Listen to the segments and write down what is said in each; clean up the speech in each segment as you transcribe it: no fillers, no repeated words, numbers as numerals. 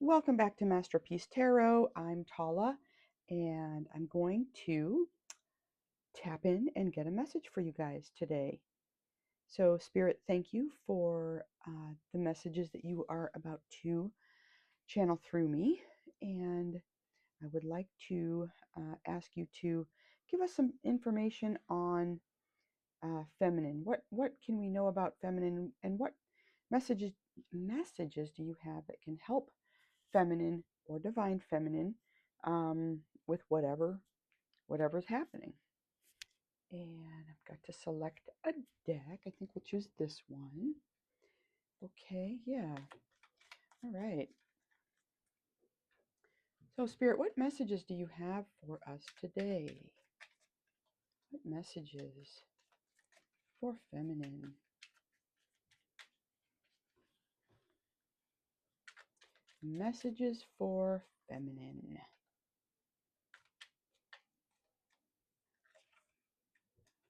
Welcome back to Masterpiece Tarot. I'm Tala, and I'm going to tap in and get a message for you guys today. So, Spirit, thank you for the messages that you are about to channel through me. And I would like to ask you to give us some information on feminine. What can we know about feminine, and what messages do you have that can help feminine or divine feminine with whatever's happening? And I've got to select a deck. I think we'll choose this one. Okay, yeah. All right. So, Spirit, what messages do you have for us today? What messages for feminine? Messages for feminine.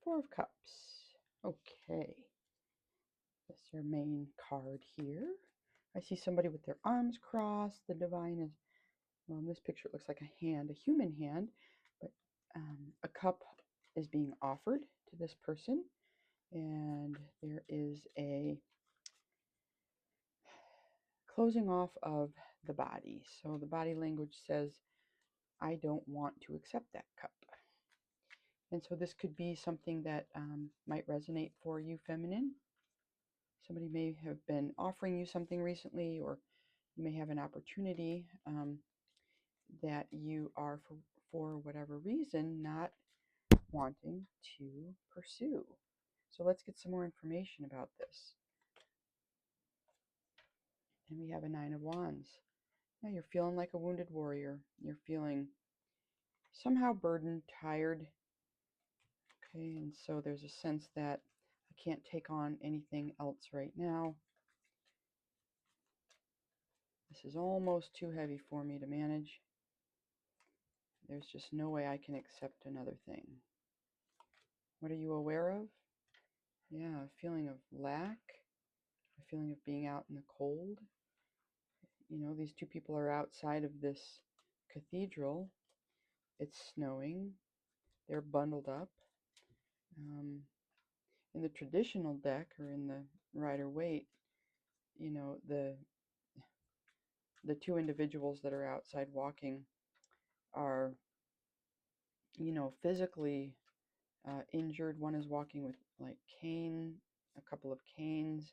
Four of Cups. Okay. That's your main card here. I see somebody with their arms crossed. The divine is, well, in this picture it looks like a hand, a human hand, but a cup is being offered to this person, and there is a closing off of the body. So the body language says, I don't want to accept that cup. And so this could be something that might resonate for you, feminine. Somebody may have been offering you something recently, or you may have an opportunity that you are, for whatever reason, not wanting to pursue. So let's get some more information about this. And we have a Nine of Wands. Now you're feeling like a wounded warrior. You're feeling somehow burdened, tired. Okay, and so there's a sense that I can't take on anything else right now. This is almost too heavy for me to manage. There's just no way I can accept another thing. What are you aware of? Yeah, a feeling of lack, a feeling of being out in the cold. You know, these two people are outside of this cathedral. It's snowing. They're bundled up. In the traditional deck, or in the Rider-Waite, you know, the two individuals that are outside walking are, you know, physically injured. One is walking with like a couple of canes.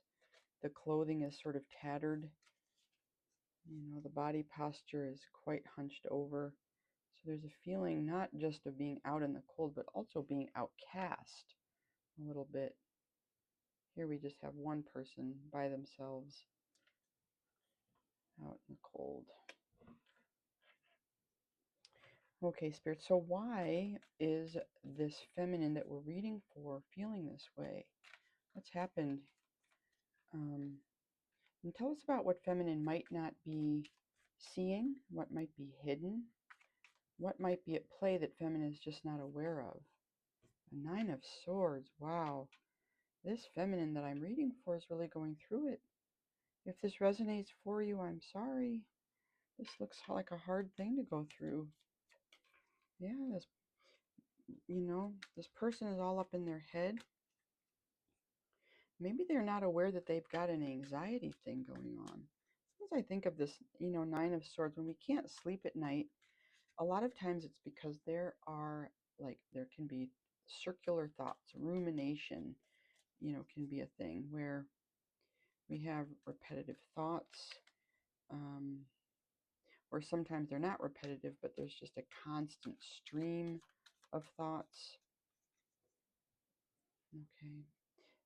The clothing is sort of tattered. You know, the body posture is quite hunched over. So there's a feeling not just of being out in the cold, but also being outcast a little bit. Here we just have one person by themselves out in the cold. Okay, Spirit, so why is this feminine that we're reading for feeling this way? What's happened? And tell us about what feminine might not be seeing, what might be hidden, what might be at play that feminine is just not aware of. A Nine of Swords, wow. This feminine that I'm reading for is really going through it. If this resonates for you, I'm sorry. This looks like a hard thing to go through. Yeah, this person is all up in their head. Maybe they're not aware that they've got an anxiety thing going on. As I think of this, Nine of Swords, when we can't sleep at night, a lot of times it's because there can be circular thoughts, rumination, can be a thing where we have repetitive thoughts, or sometimes they're not repetitive, but there's just a constant stream of thoughts. Okay.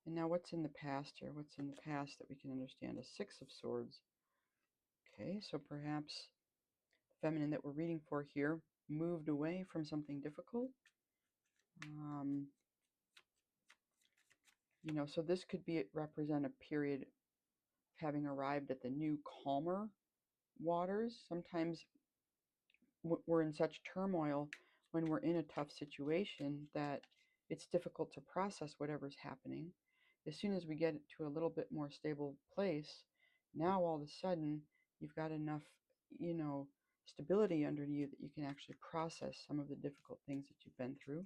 And now what's in the past here? What's in the past that we can understand? A Six of Swords. Okay, so perhaps the feminine that we're reading for here moved away from something difficult. So this could represent a period of having arrived at the new calmer waters. Sometimes we're in such turmoil when we're in a tough situation that it's difficult to process whatever's happening. As soon as we get to a little bit more stable place, now all of a sudden you've got enough you know, stability under you that you can actually process some of the difficult things that you've been through.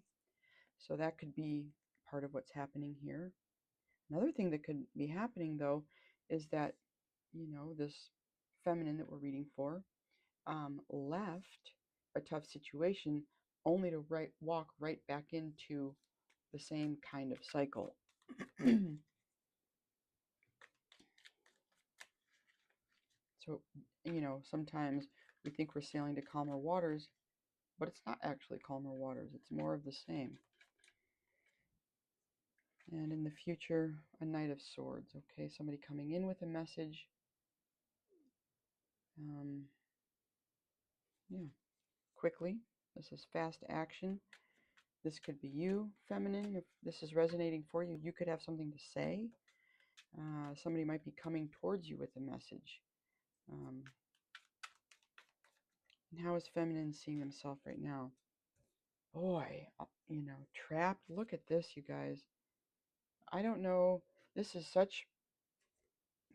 So that could be part of what's happening here. Another thing that could be happening, though, is that, this feminine that we're reading for left a tough situation only to walk right back into the same kind of cycle. So, sometimes we think we're sailing to calmer waters, but it's not actually calmer waters. It's more of the same. And in the future, a Knight of Swords. Okay, somebody coming in with a message. Yeah, quickly. This is fast action. This could be you, feminine. If this is resonating for you, you could have something to say. Somebody might be coming towards you with a message. And how is feminine seeing themselves right now? Boy, trapped. Look at this, you guys. I don't know. This is such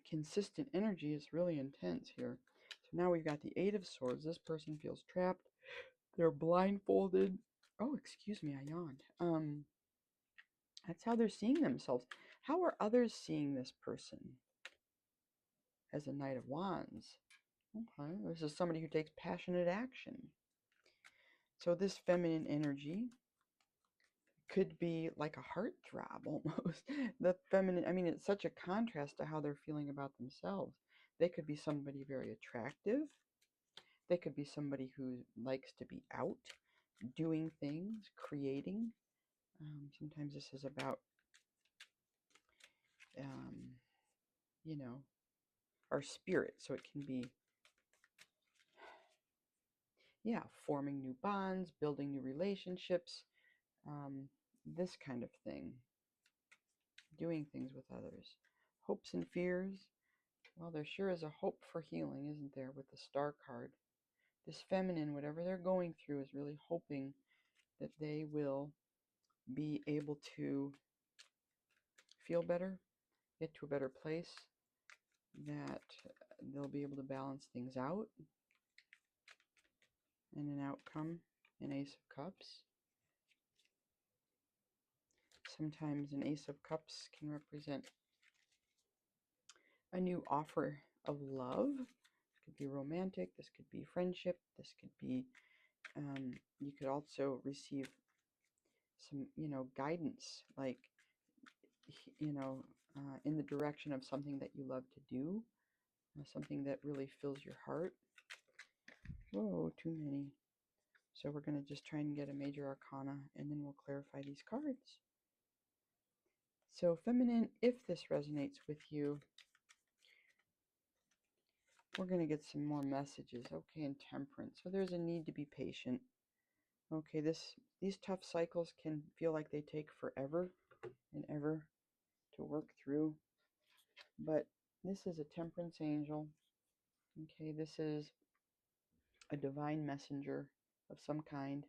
consistent energy. It's really intense here. So now we've got the Eight of Swords. This person feels trapped. They're blindfolded. Oh, excuse me, I yawned. That's how they're seeing themselves. How are others seeing this person? As a Knight of Wands. Okay, this is somebody who takes passionate action. So this feminine energy could be like a heartthrob almost. The feminine, I mean, it's such a contrast to how they're feeling about themselves. They could be somebody very attractive. They could be somebody who likes to be out, doing things, creating. Sometimes this is about, um, you know, our spirit. So it can be, yeah, forming new bonds, building new relationships, this kind of thing. Doing things with others. Hopes and fears. Well, there sure is a hope for healing, isn't there, with the Star card? This feminine, whatever they're going through, is really hoping that they will be able to feel better, get to a better place, that they'll be able to balance things out, and an outcome, an Ace of Cups. Sometimes an Ace of Cups can represent a new offer of love. This could be romantic, this could be friendship, this could be, you could also receive some, guidance, like, in the direction of something that you love to do, something that really fills your heart. Whoa, too many. So we're going to just try and get a major arcana, and then we'll clarify these cards. So feminine, if this resonates with you, we're going to get some more messages. Okay, and temperance. So there's a need to be patient. Okay, these tough cycles can feel like they take forever and ever to work through. But this is a temperance angel. Okay, this is a divine messenger of some kind.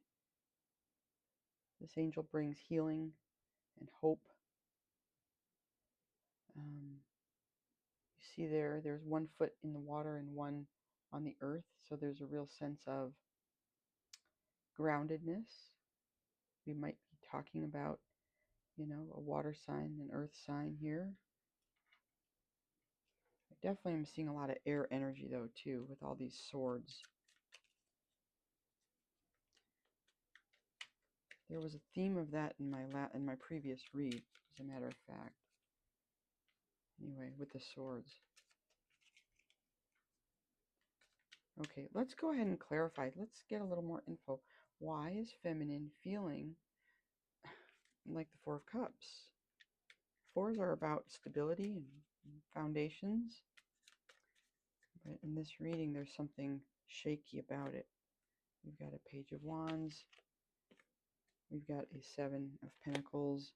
This angel brings healing and hope. You see there's one foot in the water and one on the earth. So there's a real sense of groundedness. We might be talking about, a water sign, an earth sign here. I definitely am seeing a lot of air energy though too with all these swords. There was a theme of that in my previous read, as a matter of fact. Anyway, with the swords. Okay, let's go ahead and clarify. Let's get a little more info. Why is feminine feeling like the Four of Cups? Fours are about stability and foundations. But in this reading, there's something shaky about it. We've got a Page of Wands. We've got a Seven of Pentacles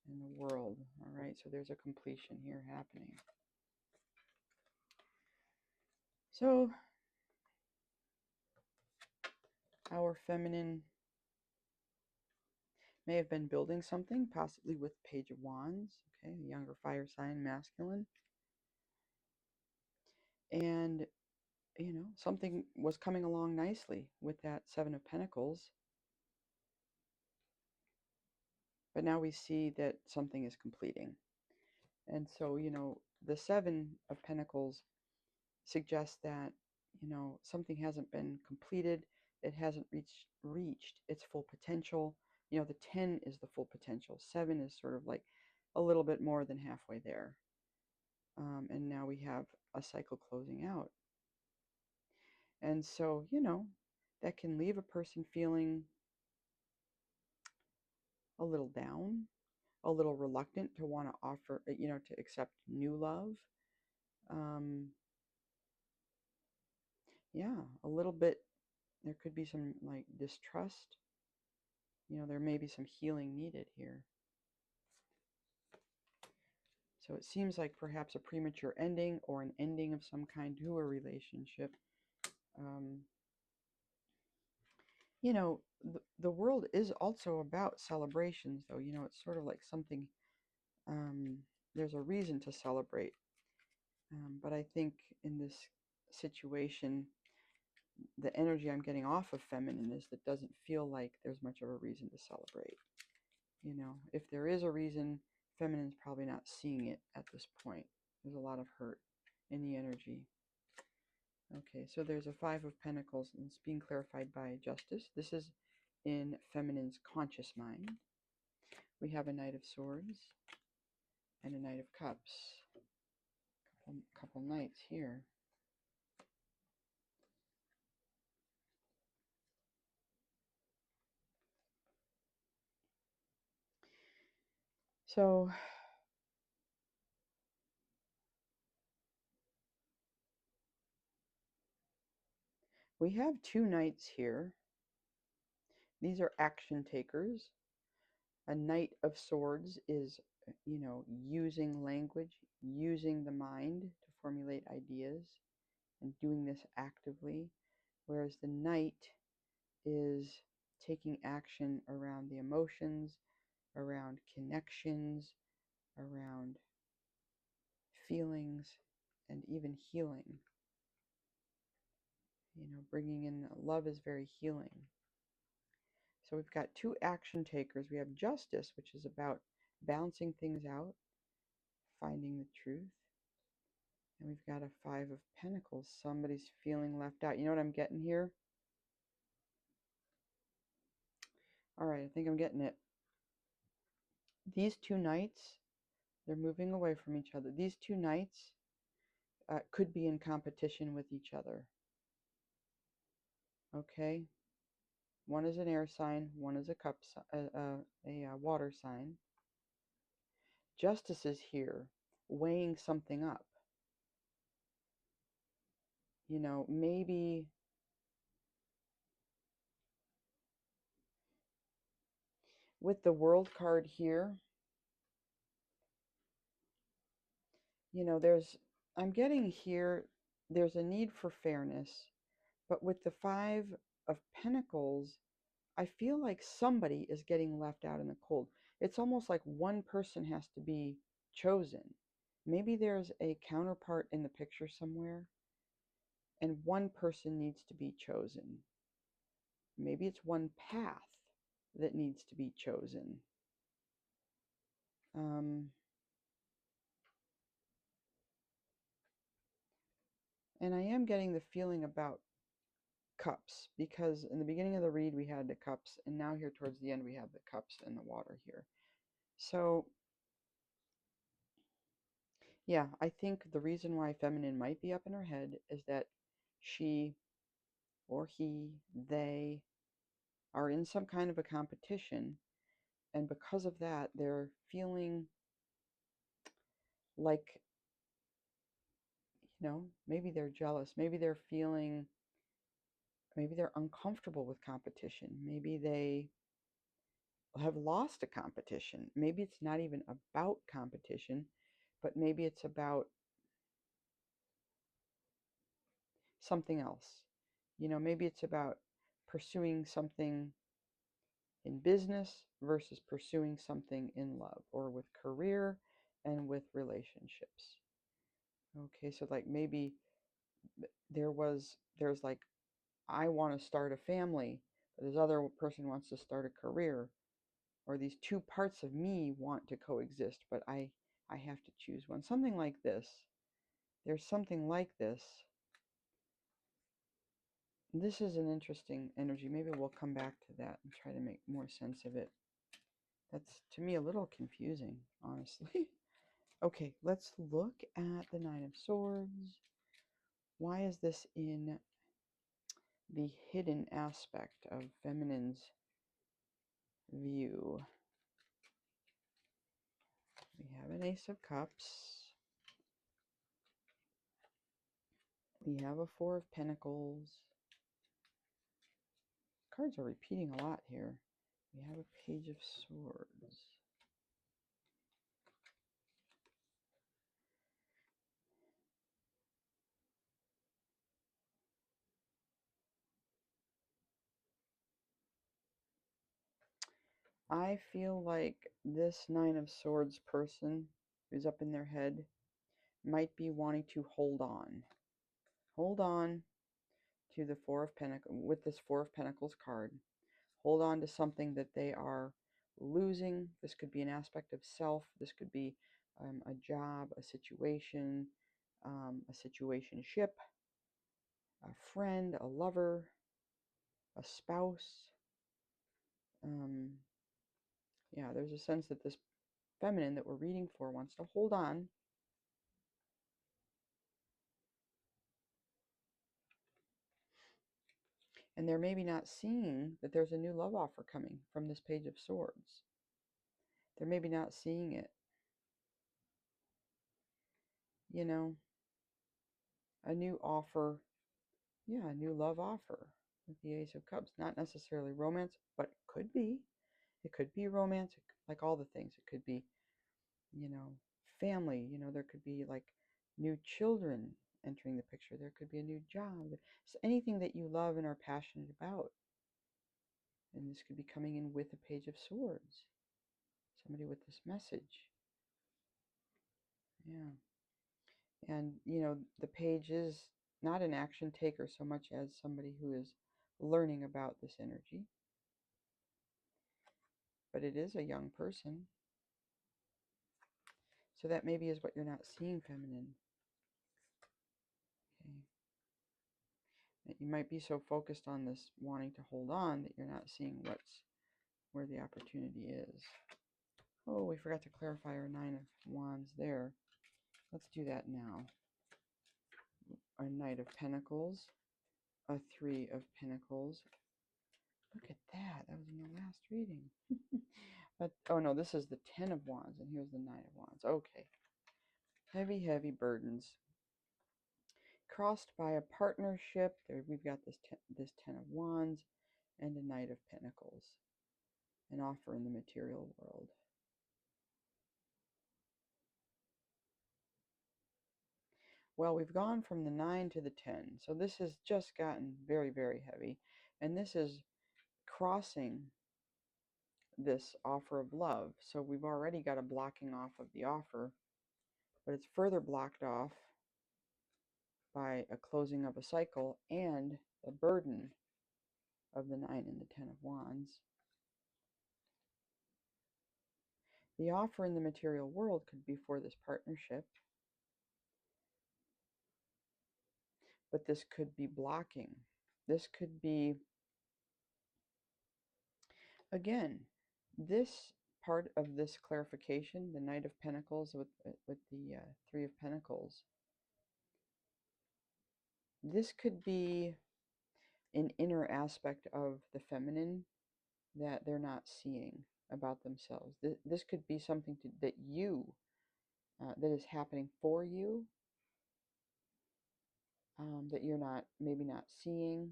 and the World. All right, so there's a completion here happening. So our feminine may have been building something, possibly with Page of Wands. Okay, a younger fire sign, masculine. And something was coming along nicely with that Seven of Pentacles, but now we see that something is completing. And so, the Seven of Pentacles suggests that, something hasn't been completed, it hasn't reached its full potential. The 10 is the full potential. 7 is sort of like a little bit more than halfway there. And now we have a cycle closing out. And so, that can leave a person feeling a little down, a little reluctant to want to offer, to accept new love. Yeah, a little bit. There could be some like distrust. There may be some healing needed here. So it seems like perhaps a premature ending or an ending of some kind to a relationship. Um, the world is also about celebrations, though. It's sort of like something, um, there's a reason to celebrate. But I think in this situation, the energy I'm getting off of feminine is that doesn't feel like there's much of a reason to celebrate. If there is a reason, feminine's probably not seeing it at this point. There's a lot of hurt in the energy. Okay, so there's a Five of Pentacles, and it's being clarified by Justice. This is in feminine's conscious mind. We have a Knight of Swords and a Knight of Cups. Couple knights here. So we have two knights here. These are action takers. A Knight of Swords is, using language, using the mind to formulate ideas, and doing this actively, whereas the Knight is taking action around the emotions, around connections, around feelings, and even healing. Bringing in love is very healing. So we've got two action takers. We have Justice, which is about balancing things out, finding the truth. And we've got a Five of Pentacles. Somebody's feeling left out. You know what I'm getting here? All right, I think I'm getting it. These two knights, they're moving away from each other. These two knights could be in competition with each other. Okay? One is an air sign, one is a water sign. Justice is here, weighing something up. Maybe with the World card here, I'm getting here, there's a need for fairness. But with the Five of Pentacles, I feel like somebody is getting left out in the cold. It's almost like one person has to be chosen. Maybe there's a counterpart in the picture somewhere, and one person needs to be chosen. Maybe it's one path that needs to be chosen. And I am getting the feeling about cups, because in the beginning of the read we had the cups, and now here towards the end we have the cups and the water here. So yeah, I think the reason why feminine might be up in her head is that she or he, they are in some kind of a competition, and because of that they're feeling like, maybe they're jealous, maybe they're uncomfortable with competition, maybe they have lost a competition. Maybe it's not even about competition, but maybe it's about something else. Maybe it's about pursuing something in business versus pursuing something in love, or with career and with relationships. Okay, so like maybe there's like, I want to start a family, but this other person wants to start a career, or these two parts of me want to coexist, but I have to choose one. Something like this. There's something like this. This is an interesting energy. Maybe we'll come back to that and try to make more sense of it. That's, to me, a little confusing, honestly. Okay, let's look at the Nine of Swords. Why is this in the hidden aspect of feminine's view? We have an Ace of Cups. We have a Four of Pentacles. Cards are repeating a lot here. We have a Page of Swords. I feel like this Nine of Swords person who's up in their head might be wanting to hold on. Hold on to the Four of Pentacles, with this Four of Pentacles card. Hold on to something that they are losing. This could be an aspect of self. This could be a job, a situation, a situationship, a friend, a lover, a spouse. Yeah, there's a sense that this feminine that we're reading for wants to hold on. And they're maybe not seeing that there's a new love offer coming from this Page of Swords. They're maybe not seeing it. You know, a new offer. Yeah, a new love offer with the Ace of Cups. Not necessarily romance, but it could be. It could be romantic, like all the things. It could be, you know, family. You know, there could be like new children entering the picture. There could be a new job. So anything that you love and are passionate about. And this could be coming in with a Page of Swords. Somebody with this message. Yeah. And, you know, the page is not an action taker so much as somebody who is learning about this energy. But it is a young person. So that maybe is what you're not seeing, feminine. Okay. You might be so focused on this wanting to hold on that you're not seeing where the opportunity is. Oh, we forgot to clarify our Nine of Wands there. Let's do that now. A Knight of Pentacles, a Three of Pentacles. Look at that. That was in the last reading. But, oh no, this is the Ten of Wands, and here's the Nine of Wands. Okay. Heavy, heavy burdens. Crossed by a partnership. There we've got this Ten of Wands and a Knight of Pentacles. An offer in the material world. Well, we've gone from the 9 to the 10. So this has just gotten very, very heavy. And this is crossing this offer of love. So we've already got a blocking off of the offer, but it's further blocked off by a closing of a cycle and the burden of the 9 and the 10 of Wands. The offer in the material world could be for this partnership, but this could be blocking. This could be, again, this part of this clarification, the Knight of Pentacles with the Three of Pentacles, this could be an inner aspect of the feminine that they're not seeing about themselves. This could be something that you, that is happening for you, that you're maybe not seeing,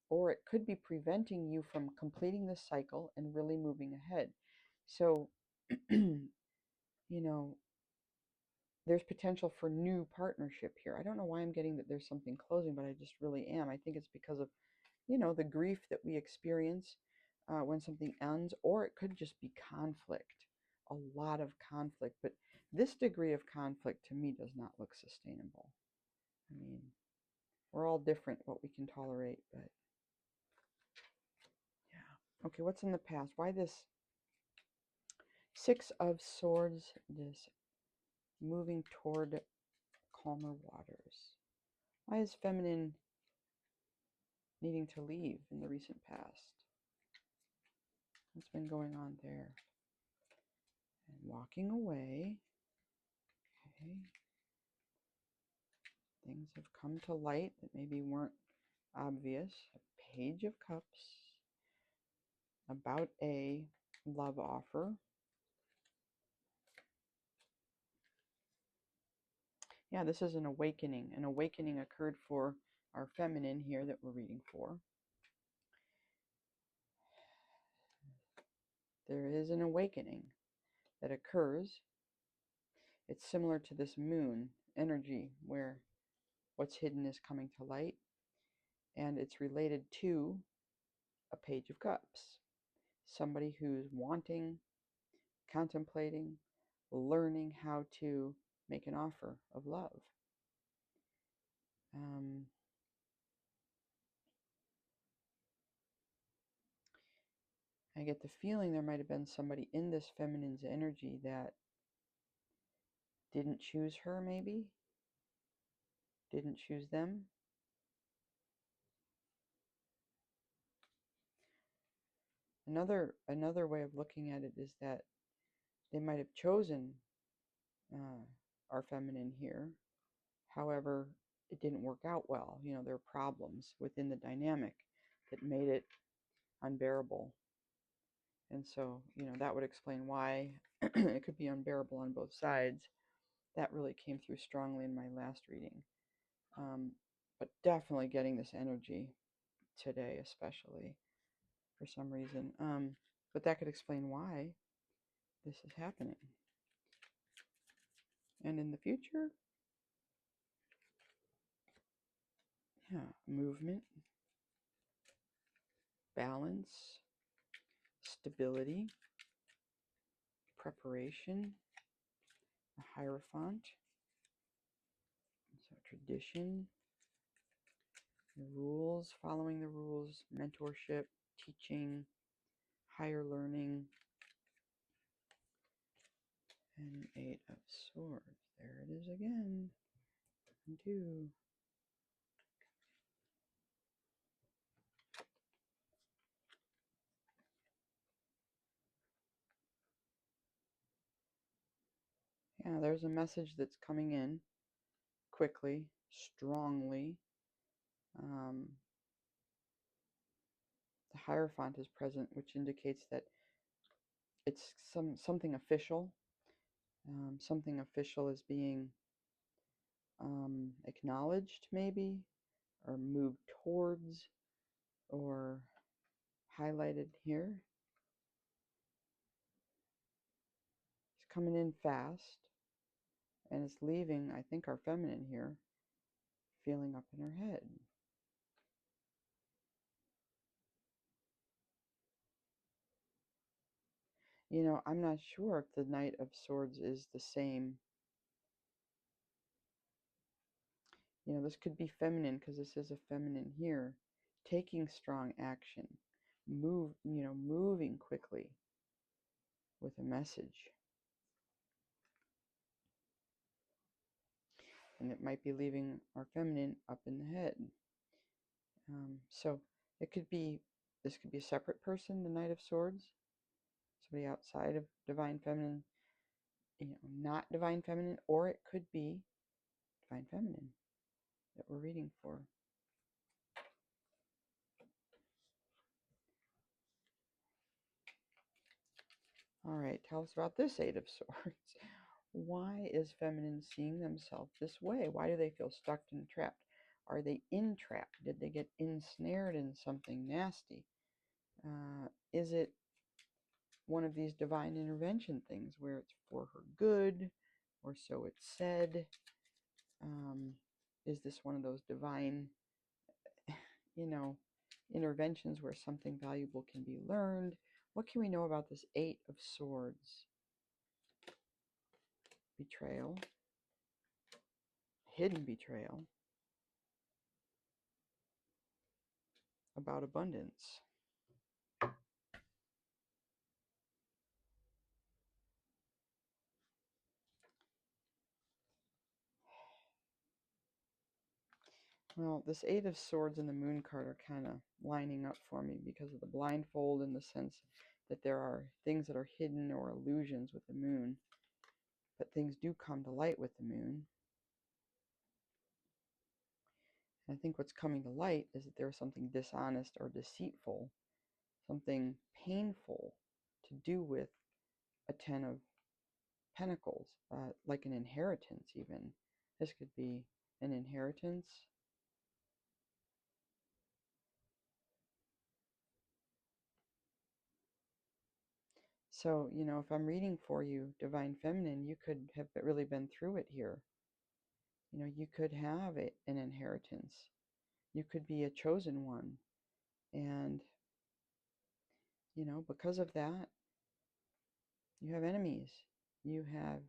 or it could be preventing you from completing this cycle and really moving ahead. So, you know, there's potential for new partnership here. I don't know why I'm getting that there's something closing, but I just really am. I think it's because of, you know, the grief that we experience when something ends, or it could just be conflict, a lot of conflict. But this degree of conflict to me does not look sustainable. I We're all different what we can tolerate, but yeah. Okay, what's in the past? Why this Six of Swords, this moving toward calmer waters? Why is feminine needing to leave in the recent past? What's been going on there? And walking away. Okay. Things have come to light that maybe weren't obvious. A Page of Cups. About a love offer. Yeah, this is an awakening. An awakening occurred for our feminine here that we're reading for. There is an awakening that occurs. It's similar to this moon energy where what's hidden is coming to light, and it's related to a Page of Cups. Somebody who's wanting, contemplating, learning how to make an offer of love. I get the feeling there might have been somebody in this feminine's energy that didn't choose her, maybe didn't choose them. Another way of looking at it is that they might have chosen our feminine here. However, it didn't work out well. You know, there are problems within the dynamic that made it unbearable. And so, you know, that would explain why it could be unbearable on both sides. That really came through strongly in my last reading. But definitely getting this energy today, especially for some reason. But that could explain why this is happening. And in the future, yeah, movement, balance, stability, preparation, a Hierophant, so tradition, the rules, following the rules, mentorship, teaching, higher learning, and Eight of Swords. There it is again. And two. Yeah, there's a message that's coming in quickly, strongly. The Hierophant is present, which indicates that it's something official. Something official is being acknowledged, maybe, or moved towards, or highlighted here. It's coming in fast, and it's leaving, I think, our feminine here feeling up in her head. You know, I'm not sure if the Knight of Swords is the same. You know, this could be feminine because this is a feminine here, taking strong action, moving quickly with a message. And it might be leaving our feminine up in the head. So it could be, this could be a separate person, the Knight of Swords, somebody outside of Divine Feminine, you know, not Divine Feminine, or it could be Divine Feminine that we're reading for. All right, tell us about this Eight of Swords. Why is feminine seeing themselves this way? Why do they feel stuck and trapped? Are they entrapped? Did they get ensnared in something nasty? Is it one of these divine intervention things where it's for her good, or so it's said? Is this one of those divine, interventions where something valuable can be learned? What can we know about this Eight of Swords? Betrayal, hidden betrayal, about abundance. Well, this Eight of Swords and the Moon card are kind of lining up for me because of the blindfold, in the sense that there are things that are hidden or illusions with the moon, but things do come to light with the moon. And I think what's coming to light is that there's something dishonest or deceitful, something painful to do with a Ten of Pentacles, like an inheritance even. This could be an inheritance. So, if I'm reading for you, Divine Feminine, you could have really been through it here. You could have an inheritance. You could be a chosen one. And, because of that, you have enemies. You have,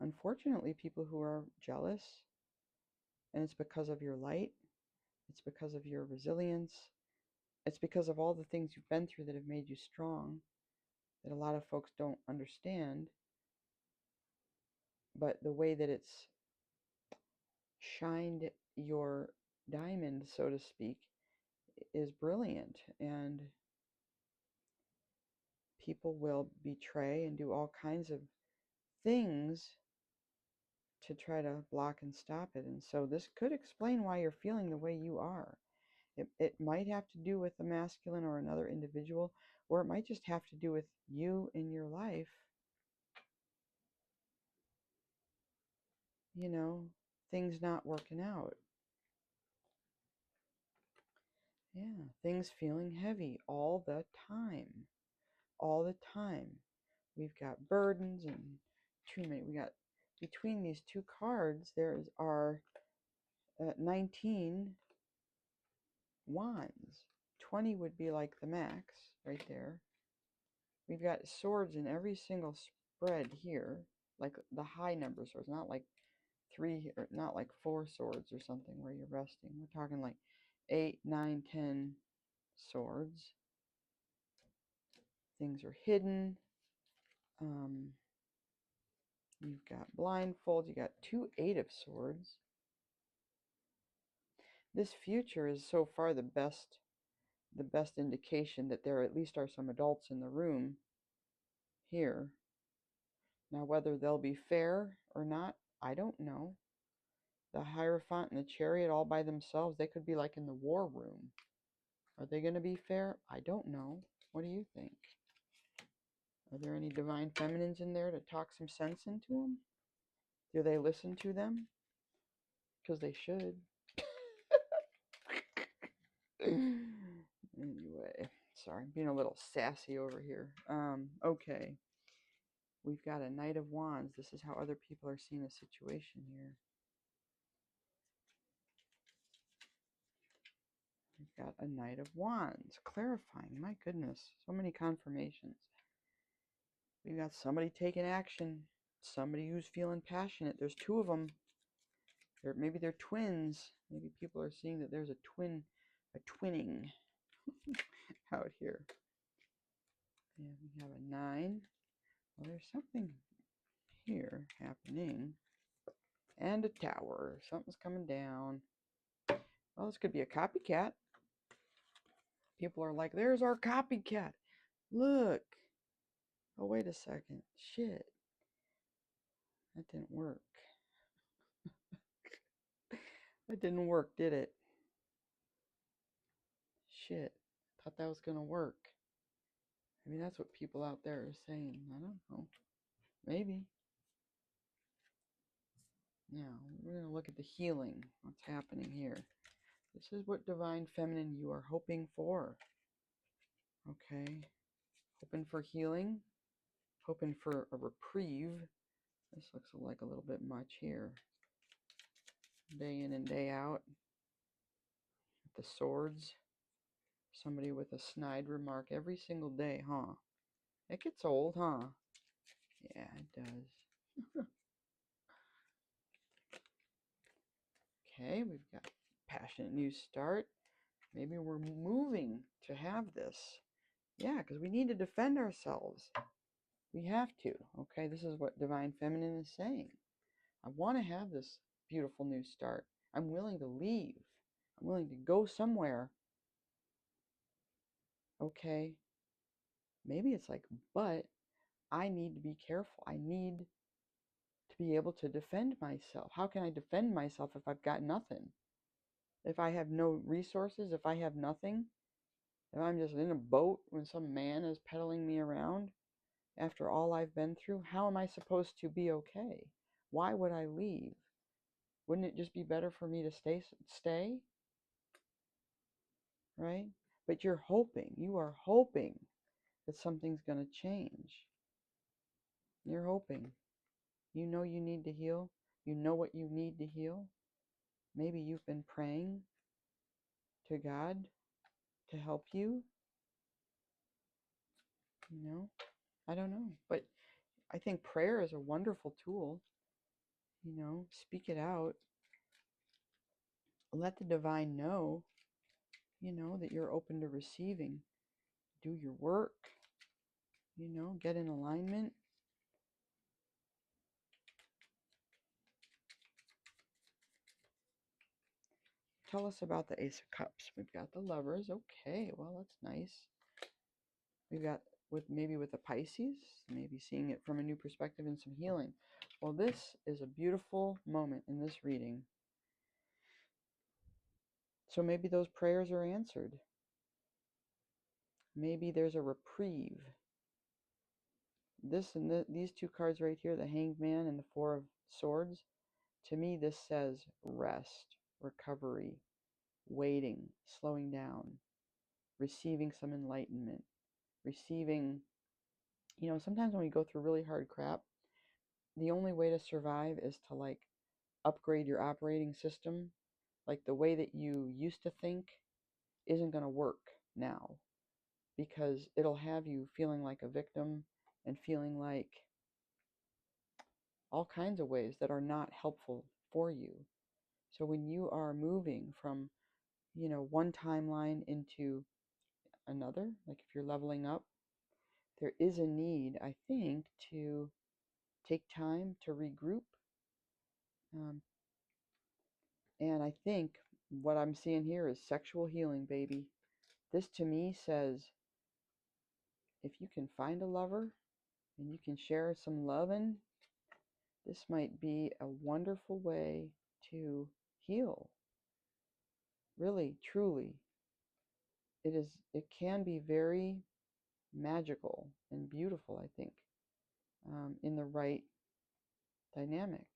unfortunately, people who are jealous. And it's because of your light. It's because of your resilience. It's because of all the things you've been through that have made you strong, that a lot of folks don't understand. But the way that it's shined your diamond, so to speak, is brilliant. And people will betray and do all kinds of things to try to block and stop it. And so this could explain why you're feeling the way you are. It might have to do with the masculine or another individual, or it might just have to do with you in your life, things not working out. Yeah, things feeling heavy all the time. All the time. We've got burdens and too many. We got, between these two cards, there are 19 wands. 20 would be like the max right there. We've got swords in every single spread here, like the high number swords, not like 3 or not like 4 swords or something where you're resting. We're talking like 8, 9, 10 swords. Things are hidden. You've got blindfold. You got 2 8 of swords. This future is so far the best indication that there at least are some adults in the room here. Now, whether they'll be fair or not, I don't know. The Hierophant and the Chariot all by themselves, they could be like in the war room. Are they going to be fair? I don't know. What do you think? Are there any Divine Feminines in there to talk some sense into them? Do they listen to them? Because they should. Anyway, sorry, I'm being a little sassy over here. Okay. We've got a Knight of Wands. This is how other people are seeing a situation here. We've got a Knight of Wands. Clarifying. My goodness. So many confirmations. We've got somebody taking action. Somebody who's feeling passionate. There's 2 of them. Maybe they're twins. Maybe people are seeing that there's a twinning out here. And we have a 9. Well, there's something here happening. And a Tower. Something's coming down. Well, this could be a copycat. People are like, there's our copycat. Look. Oh, wait a second. Shit. That didn't work. That didn't work, did it? Shit. Thought that was going to work. I mean, that's what people out there are saying. I don't know. Maybe. Now, we're going to look at the healing. What's happening here? This is what Divine Feminine you are hoping for. Okay. Hoping for healing. Hoping for a reprieve. This looks like a little bit much here. Day in and day out. The swords. Somebody with a snide remark every single day, huh? It gets old, huh? Yeah, it does. Okay, we've got passionate new start. Maybe we're moving to have this. Yeah, because we need to defend ourselves. We have to. Okay, this is what Divine Feminine is saying. I want to have this beautiful new start. I'm willing to leave. I'm willing to go somewhere. Okay, maybe it's like, but I need to be careful. I need to be able to defend myself. How can I defend myself if I've got nothing? If I have no resources, if I have nothing, if I'm just in a boat when some man is pedaling me around after all I've been through, how am I supposed to be okay? Why would I leave? Wouldn't it just be better for me to stay? Right? But you are hoping that something's going to change. You're hoping. You know you need to heal. You know what you need to heal. Maybe you've been praying to God to help you. I don't know. But I think prayer is a wonderful tool. Speak it out. Let the divine know, that you're open to receiving. Do your work, get in alignment. Tell us about the Ace of Cups. We've got the Lovers. Okay, well, that's nice. We've got with the Pisces, maybe seeing it from a new perspective and some healing. Well, this is a beautiful moment in this reading. So maybe those prayers are answered. Maybe there's a reprieve. This and these two cards right here, the Hanged Man and the Four of Swords, to me this says rest, recovery, waiting, slowing down, receiving some enlightenment, receiving, sometimes when we go through really hard crap, the only way to survive is to like upgrade your operating system. Like the way that you used to think isn't going to work now, because it'll have you feeling like a victim and feeling like all kinds of ways that are not helpful for you. So when you are moving from, one timeline into another, like if you're leveling up, there is a need, I think, to take time to regroup. And I think what I'm seeing here is sexual healing, baby. This to me says, if you can find a lover and you can share some loving, this might be a wonderful way to heal. Really, truly. It can be very magical and beautiful, I think, in the right dynamic.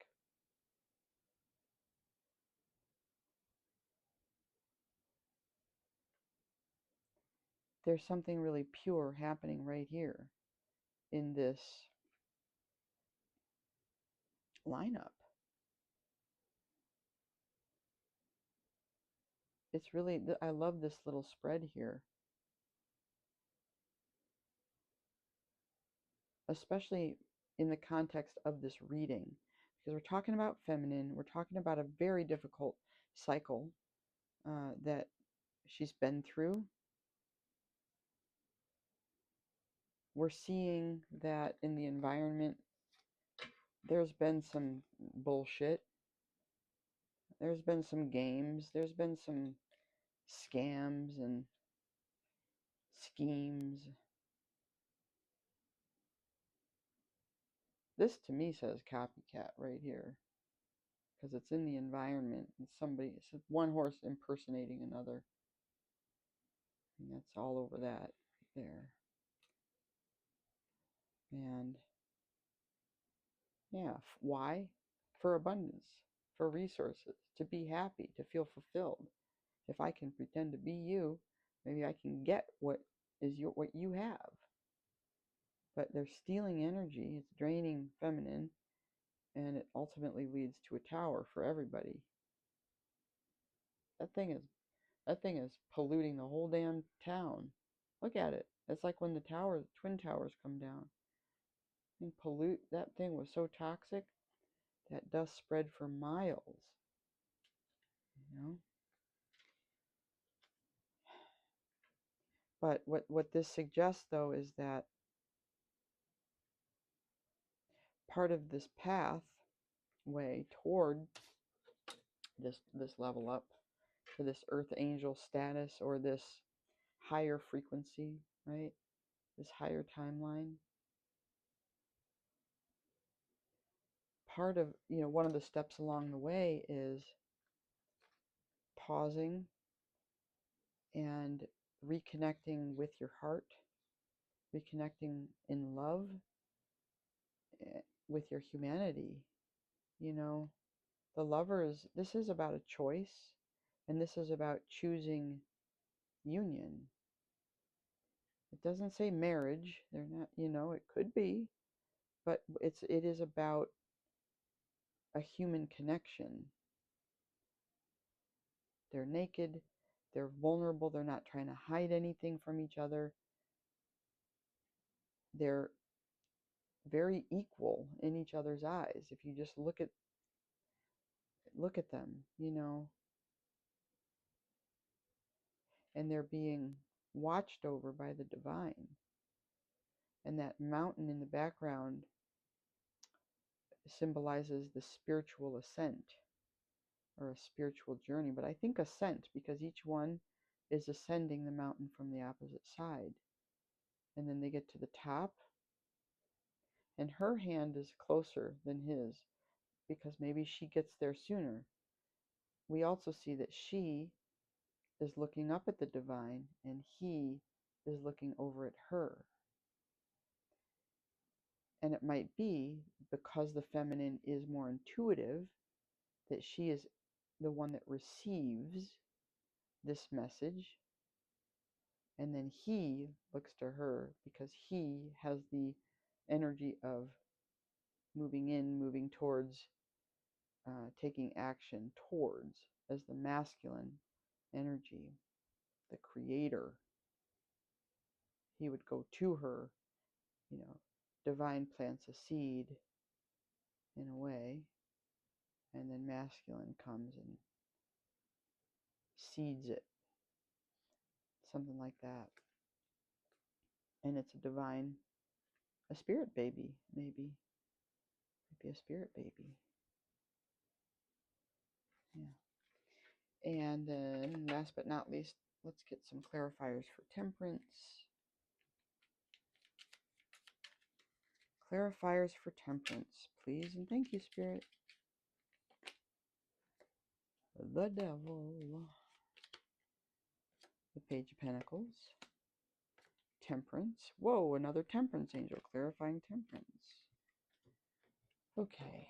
There's something really pure happening right here in this lineup. It's really, I love this little spread here, especially in the context of this reading, because we're talking about feminine, we're talking about a very difficult cycle that she's been through. We're seeing that in the environment, there's been some bullshit. There's been some games. There's been some scams and schemes. This to me says copycat right here, because it's in the environment and it's one horse impersonating another. And that's all over that there. And yeah, why? For abundance, for resources, to be happy, to feel fulfilled. If I can pretend to be you, maybe I can get what you have. But they're stealing energy, it's draining feminine, and it ultimately leads to a tower for everybody. That thing is polluting the whole damn town. Look at it. It's like when the twin towers come down. And pollute, that thing was so toxic that dust spread for miles. You know? But what this suggests, though, is that part of this pathway toward this level up to this earth angel status, or this higher frequency, right? This higher timeline. Part of, one of the steps along the way is pausing and reconnecting with your heart, reconnecting in love with your humanity. The lovers, this is about a choice, and this is about choosing union. It doesn't say marriage. They're not, it could be, but it is about a human connection. They're naked, they're vulnerable, they're not trying to hide anything from each other. They're very equal in each other's eyes. If you just look at them, and they're being watched over by the divine. And that mountain in the background symbolizes the spiritual ascent, or a spiritual journey. But I think ascent, because each one is ascending the mountain from the opposite side. And then they get to the top, and her hand is closer than his, because maybe she gets there sooner. We also see that she is looking up at the divine, and he is looking over at her. And it might be because the feminine is more intuitive, that she is the one that receives this message, and then he looks to her because he has the energy of moving in, moving towards, taking action towards, as the masculine energy, the creator. He would go to her, divine plants a seed in a way, and then masculine comes and seeds it, something like that. And it's a spirit baby, maybe a spirit baby. Yeah. And then last but not least, let's get some clarifiers for temperance. Clarifiers for temperance, please, and thank you, Spirit. The Devil. The Page of Pentacles. Temperance. Whoa, another temperance angel, clarifying temperance. Okay.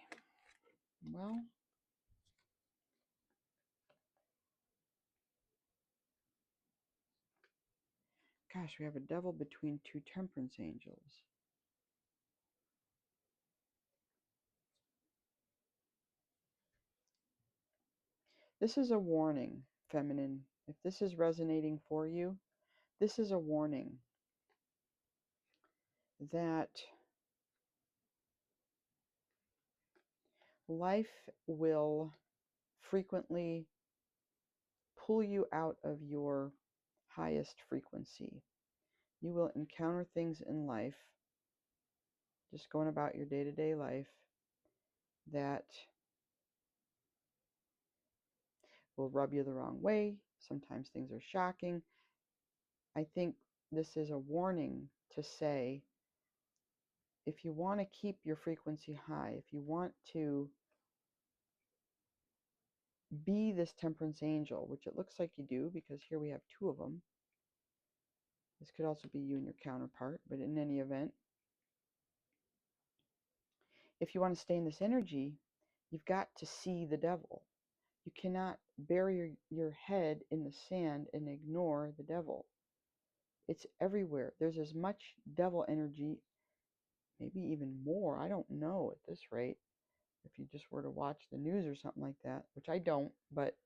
Well, gosh, we have a devil between two temperance angels. This is a warning, feminine. If this is resonating for you, this is a warning that life will frequently pull you out of your highest frequency. You will encounter things in life, just going about your day-to-day life, that will rub you the wrong way. Sometimes things are shocking. I think this is a warning to say, if you want to keep your frequency high, if you want to be this temperance angel, which it looks like you do, because here we have two of them. This could also be you and your counterpart, but in any event, if you want to stay in this energy, you've got to see the devil. You cannot bury your head in the sand and ignore the devil. It's everywhere. There's as much devil energy, maybe even more. I don't know at this rate. If you just were to watch the news or something like that, which I don't, but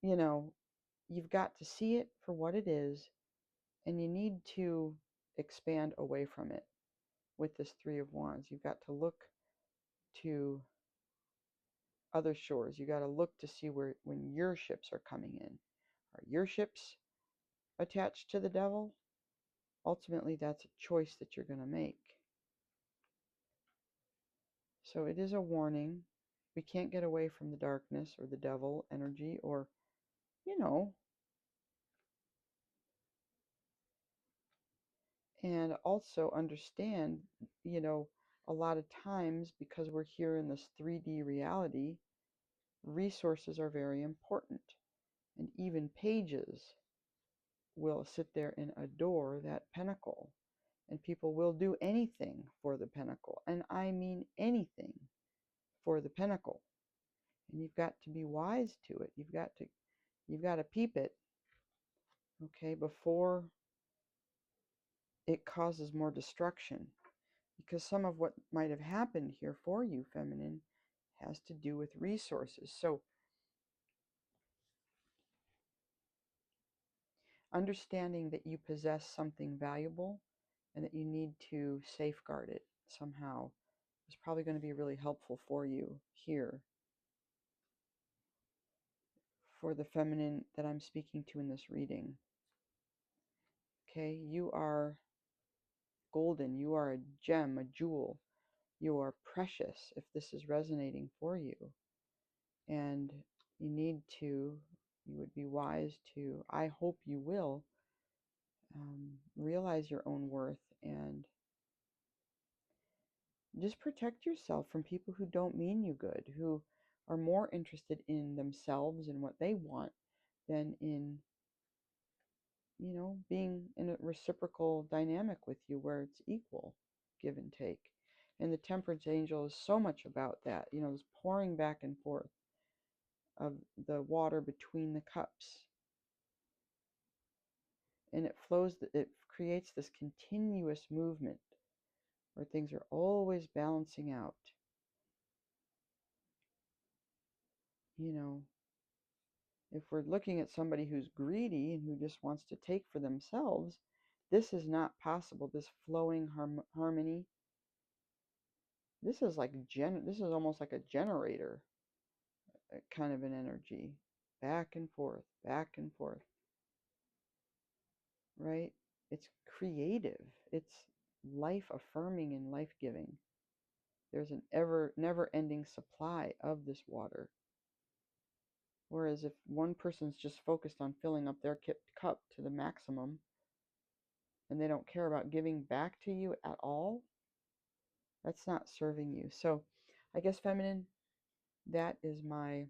you've got to see it for what it is, and you need to expand away from it with this Three of Wands. You've got to look to other shores. You got to look to see when your ships are coming in. Are your ships attached to the devil, ultimately that's a choice that you're going to make. So it is a warning. We can't get away from the darkness or the devil energy, or, you know, and also understand, a lot of times because we're here in this 3D reality, resources are very important. And even pages will sit there and adore that pentacle. And people will do anything for the pentacle. And I mean anything for the pentacle. And you've got to be wise to it. You've got to peep it, okay, before it causes more destruction. Because some of what might have happened here for you, feminine, has to do with resources. So understanding that you possess something valuable and that you need to safeguard it somehow is probably going to be really helpful for you here, for the feminine that I'm speaking to in this reading. Okay, you are golden, you are a gem, a jewel, you are precious if this is resonating for you. And you would be wise to, I hope you will, realize your own worth and just protect yourself from people who don't mean you good, who are more interested in themselves and what they want than in, being in a reciprocal dynamic with you where it's equal, give and take. And the temperance angel is so much about that, this pouring back and forth of the water between the cups. And it creates this continuous movement where things are always balancing out. If we're looking at somebody who's greedy and who just wants to take for themselves, this is not possible. This flowing harmony, this is almost like a generator kind of an energy, back and forth, right? It's creative. It's life affirming and life giving. There's an never-ending supply of this water. Whereas if one person's just focused on filling up their cup to the maximum and they don't care about giving back to you at all, that's not serving you. So I guess, feminine, that is my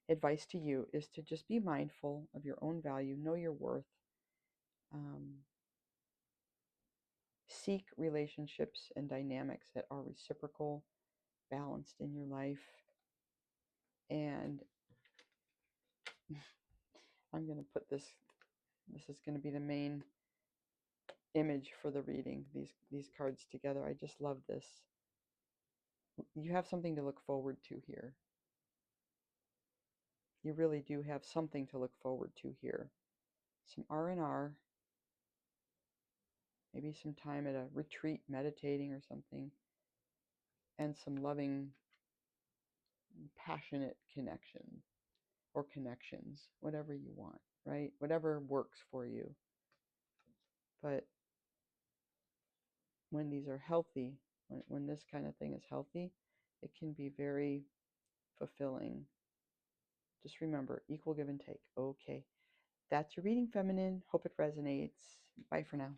advice to you, is to just be mindful of your own value, know your worth, seek relationships and dynamics that are reciprocal, balanced in your life. And I'm going to put this is going to be the main image for the reading, these cards together. I just love this. You have something to look forward to here. You really do have something to look forward to here. Some R&R, maybe some time at a retreat meditating or something, and some loving, passionate connection or connections, whatever you want, right? Whatever works for you. But when these are healthy, when this kind of thing is healthy, it can be very fulfilling. Just remember, equal give and take. Okay. That's your reading, feminine. Hope it resonates. Bye for now.